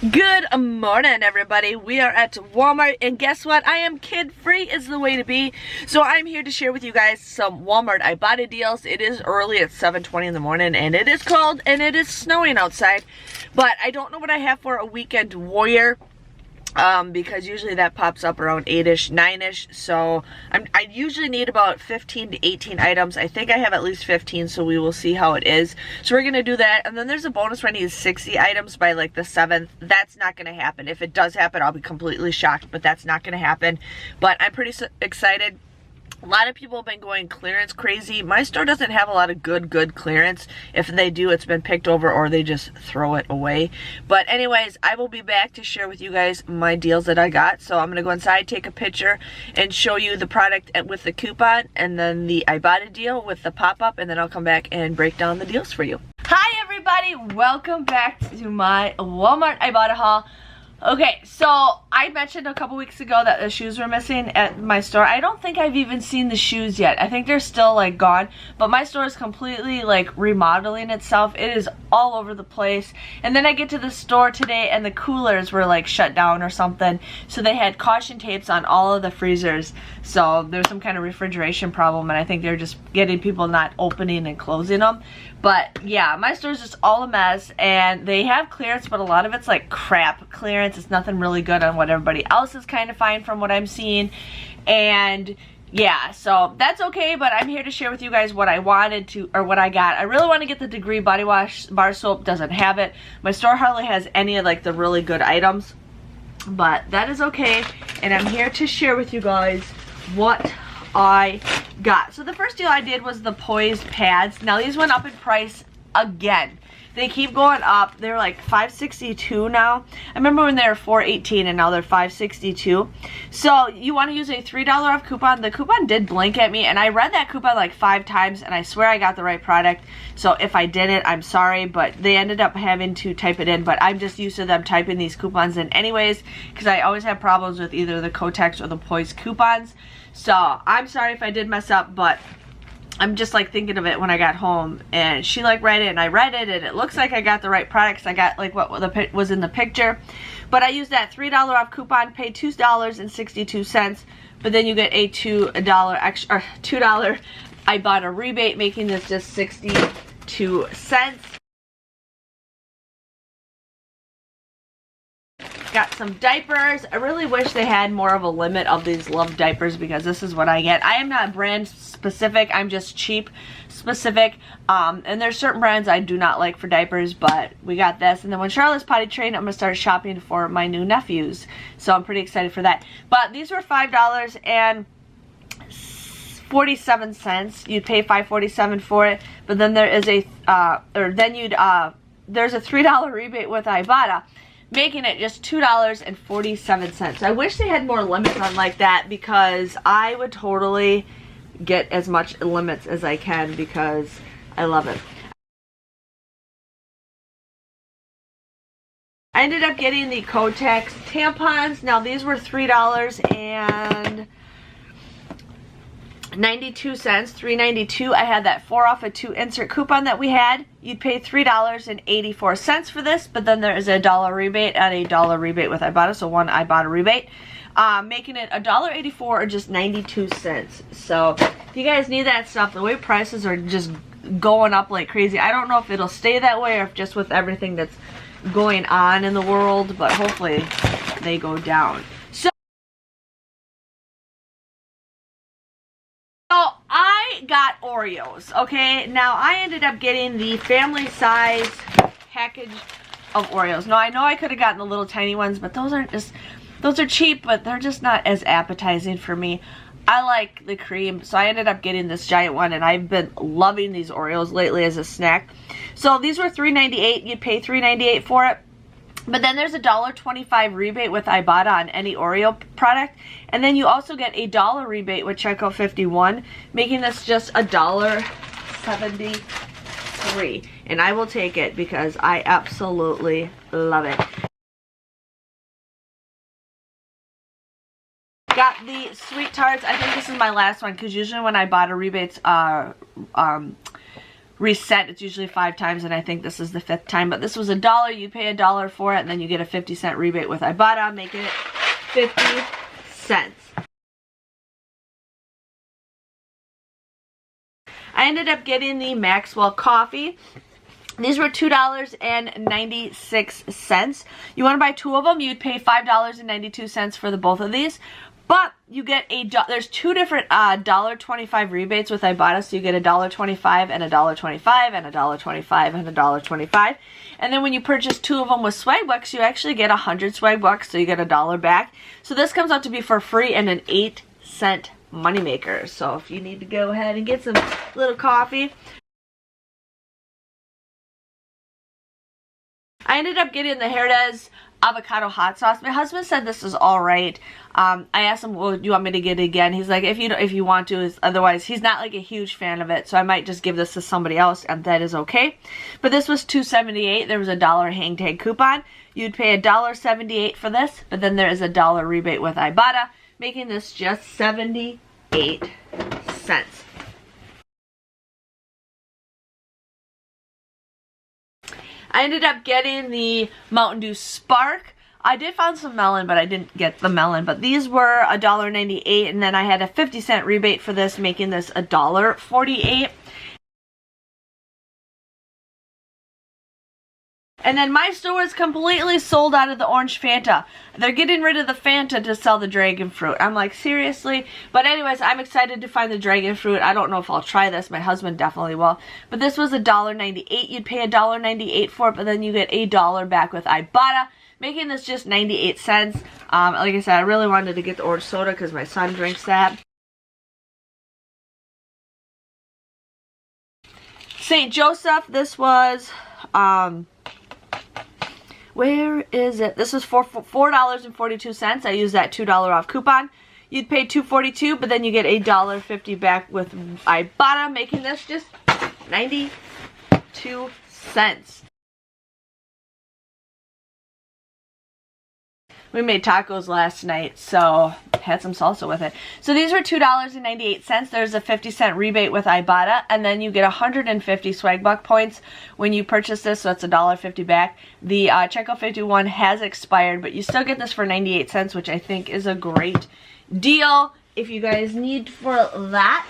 Good morning, everybody. We are at Walmart, and guess what? I am kid-free is the way to be. So I'm here to share with you guys some Walmart Ibotta deals. It is early at 7:20 in the morning, and it is cold, and it is snowing outside. But I don't know what I have for a weekend warrior. Because usually that pops up around 8-ish, 9-ish, so I usually need about 15 to 18 items. I think I have at least 15, so we will see how it is. So we're going to do that, and then there's a bonus where I need 60 items by like the 7th. That's not going to happen. If it does happen, I'll be completely shocked, but that's not going to happen. But I'm pretty excited. A lot of people have been going clearance crazy. My store doesn't have a lot of good clearance. If they do, it's been picked over or they just throw it away. But anyways, I will be back to share with you guys my deals that I got. So I'm going to go inside, take a picture, and show you the product with the coupon, and then the Ibotta deal with the pop-up, and then I'll come back and break down the deals for you. Hi everybody, welcome back to my Walmart Ibotta haul. Okay, so I mentioned a couple weeks ago that the shoes were missing at my store. I don't think I've even seen the shoes yet. I think they're still like gone, but my store is completely like remodeling itself. It is all over the place. And then I get to the store today and the coolers were like shut down or something. So they had caution tapes on all of the freezers. So there's some kind of refrigeration problem, and I think they're just getting people not opening and closing them. But yeah, my store's just all a mess, and they have clearance, but a lot of it's like crap clearance. It's nothing really good on what everybody else is kind of fine from what I'm seeing. And yeah, so that's okay, but I'm here to share with you guys what I wanted to, or what I got. I really want to get the Degree body wash bar soap. Doesn't have it. My store hardly has any of like the really good items, but that is okay. And I'm here to share with you guys what I got. So the first deal I did was the Poise pads. Now these went up in price again. They keep going up. They're like $5.62 now. I remember when they were $4.18 and now they're $5.62. So you want to use a $3 off coupon. The coupon did blink at me, and I read that coupon like 5 times, and I swear I got the right product. So if I didn't, I'm sorry, but they ended up having to type it in. But I'm just used to them typing these coupons in anyways, because I always have problems with either the Kotex or the Poise coupons. So I'm sorry if I did mess up, but I'm just like thinking of it when I got home, and she like read it, and I read it, and it looks like I got the right products. I got like what was in the picture, but I used that $3 off coupon, paid $2.62, but then you get a $2 extra, or $2 Ibotta rebate, making this just 62 cents. Got some diapers. I really wish they had more of a limit of these Love diapers, because this is what I get. I am not brand specific. I'm just cheap specific. And there's certain brands I do not like for diapers, but we got this. And then when Charlotte's potty trained, I'm going to start shopping for my new nephews. So I'm pretty excited for that. But these were $5.47. You'd pay $5.47 for it. But then there is a, there's a $3 rebate with Ibotta, making it just $2.47. I wish they had more limits on like that, because I would totally get as much limits as I can, because I love it. I ended up getting the Kotex tampons. Now these were $3.92, $3.92. I had that 4 off a 2 insert coupon that we had. You'd pay $3.84 for this, but then there is a $1 rebate and a $1 rebate with Ibotta, so 1 Ibotta rebate, making it $1.84 or just 92 cents. So if you guys need that stuff, the way prices are just going up like crazy. I don't know if it'll stay that way or if just with everything that's going on in the world, but hopefully they go down. So I got Oreos, okay? Now I ended up getting the family size package of Oreos. Now I know I could have gotten the little tiny ones, but those are cheap, but they're just not as appetizing for me. I like the cream, so I ended up getting this giant one, and I've been loving these Oreos lately as a snack. So these were $3.98. You'd pay $3.98 for it. But then there's a $1.25 rebate with Ibotta on any Oreo product. And then you also get a $1 rebate with checkout 51, making this just $1.73. And I will take it because I absolutely love it. Got the sweet tarts. I think this is my last one, because usually when Ibotta rebates reset. It's usually 5 times, and I think this is the 5th time. But this was $1. You pay $1 for it, and then you get a 50-cent rebate with Ibotta, making it 50 cents. I ended up getting the Maxwell coffee. These were $2.96. You want to buy 2 of them, you'd pay $5.92 for the both of these. But you get there's 2 different $1.25 rebates with Ibotta, so you get $1.25 and $1.25 and $1.25 and $1.25. And then when you purchase 2 of them with swag bucks, you actually get 100 swag bucks, so you get $1 back. So this comes out to be for free and an 8-cent moneymaker. So if you need to go ahead and get some little coffee. I ended up getting the Herdez avocado hot sauce. My husband said this is alright. I asked him, well, do you want me to get it again? He's like, if you want to, otherwise he's not like a huge fan of it, so I might just give this to somebody else, and that is okay. But this was $2.78. There was a $1 hang tag coupon. You'd pay $1.78 for this, but then there is a $1 rebate with Ibotta, making this just 78 cents. I ended up getting the Mountain Dew Spark. I did find some melon, but I didn't get the melon. But these were $1.98, and then I had a 50-cent rebate for this, making this $1.48. And then my store is completely sold out of the orange Fanta. They're getting rid of the Fanta to sell the dragon fruit. I'm like, seriously? But anyways, I'm excited to find the dragon fruit. I don't know if I'll try this. My husband definitely will. But this was $1.98. You'd pay $1.98 for it, but then you get $1 back with Ibotta, making this just 98 cents. Like I said, I really wanted to get the orange soda because my son drinks that. St. Joseph, this was... where is it? This was for $4.42. I used that $2 off coupon. You'd pay $2.42, but then you get $1.50 back with Ibotta, making this just 92 cents. We made tacos last night, so had some salsa with it. So these were $2.98. There's a 50-cent rebate with Ibotta, and then you get 150 swag buck points when you purchase this, so it's $1.50 back. The Checkout 51 has expired, but you still get this for 98 cents, which I think is a great deal if you guys need for that.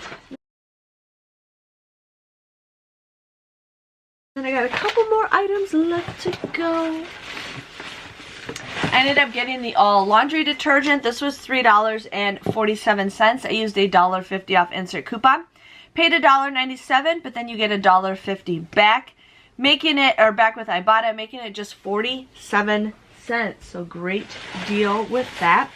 And I got a couple more items left to go. I ended up getting the all laundry detergent. This was $3.47. I used a $1.50 off insert coupon. Paid $1.97, but then you get $1.50 back, making it, or back with Ibotta, making it just 47 cents. So great deal with that.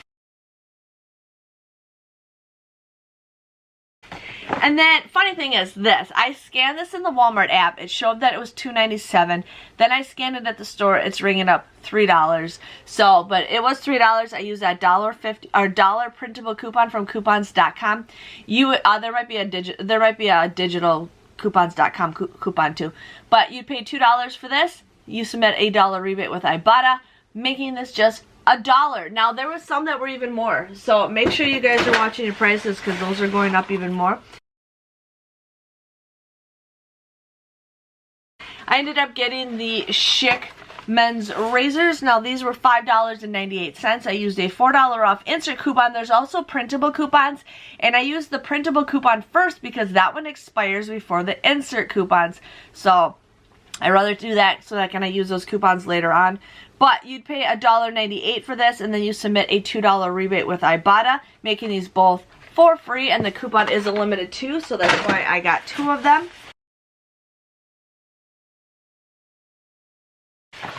And then, funny thing is this, I scanned this in the Walmart app, it showed that it was $2.97, then I scanned it at the store, it's ringing up $3, so, but it was $3, I used that $1.50, or $1 printable coupon from coupons.com, there might be a digital coupons.com coupon too, but you pay $2 for this, you submit a $1 rebate with Ibotta, making this just $1. Now, there was some that were even more, so make sure you guys are watching your prices because those are going up even more. I ended up getting the Chic men's razors. Now, these were $5.98. I used a $4 off insert coupon. There's also printable coupons, and I used the printable coupon first because that one expires before the insert coupons. So, I'd rather do that so that I can use those coupons later on. But you'd pay $1.98 for this, and then you submit a $2 rebate with Ibotta, making these both for free, and the coupon is a limited too, so that's why I got 2 of them.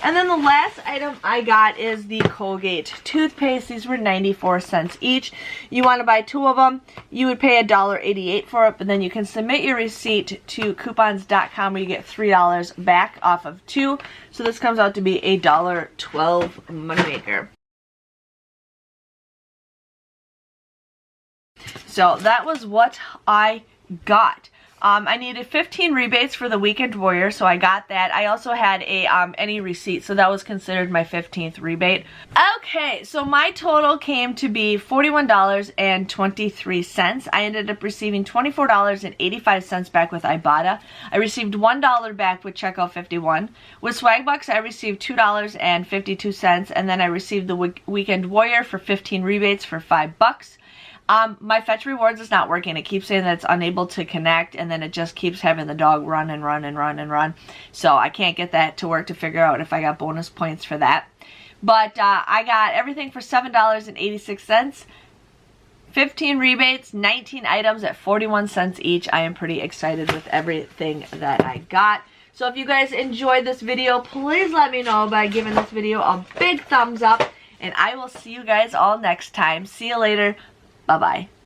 And then the last item I got is the Colgate Toothpaste. These were 94 cents each. You want to buy 2 of them. You would pay $1.88 for it, but then you can submit your receipt to coupons.com where you get $3 back off of 2. So this comes out to be a $1.12 moneymaker. So that was what I got. I needed 15 rebates for the Weekend Warrior, so I got that. I also had a any receipt, so that was considered my 15th rebate. Okay, so my total came to be $41.23. I ended up receiving $24.85 back with Ibotta. I received $1 back with Checkout 51. With Swagbucks, I received $2.52, and then I received the Weekend Warrior for 15 rebates for $5. My Fetch Rewards is not working. It keeps saying that it's unable to connect, and then it just keeps having the dog run and run and run and run. So I can't get that to work to figure out if I got bonus points for that. But I got everything for $7.86. 15 rebates, 19 items at 41 cents each. I am pretty excited with everything that I got. So if you guys enjoyed this video, please let me know by giving this video a big thumbs up. And I will see you guys all next time. See you later. Bye-bye.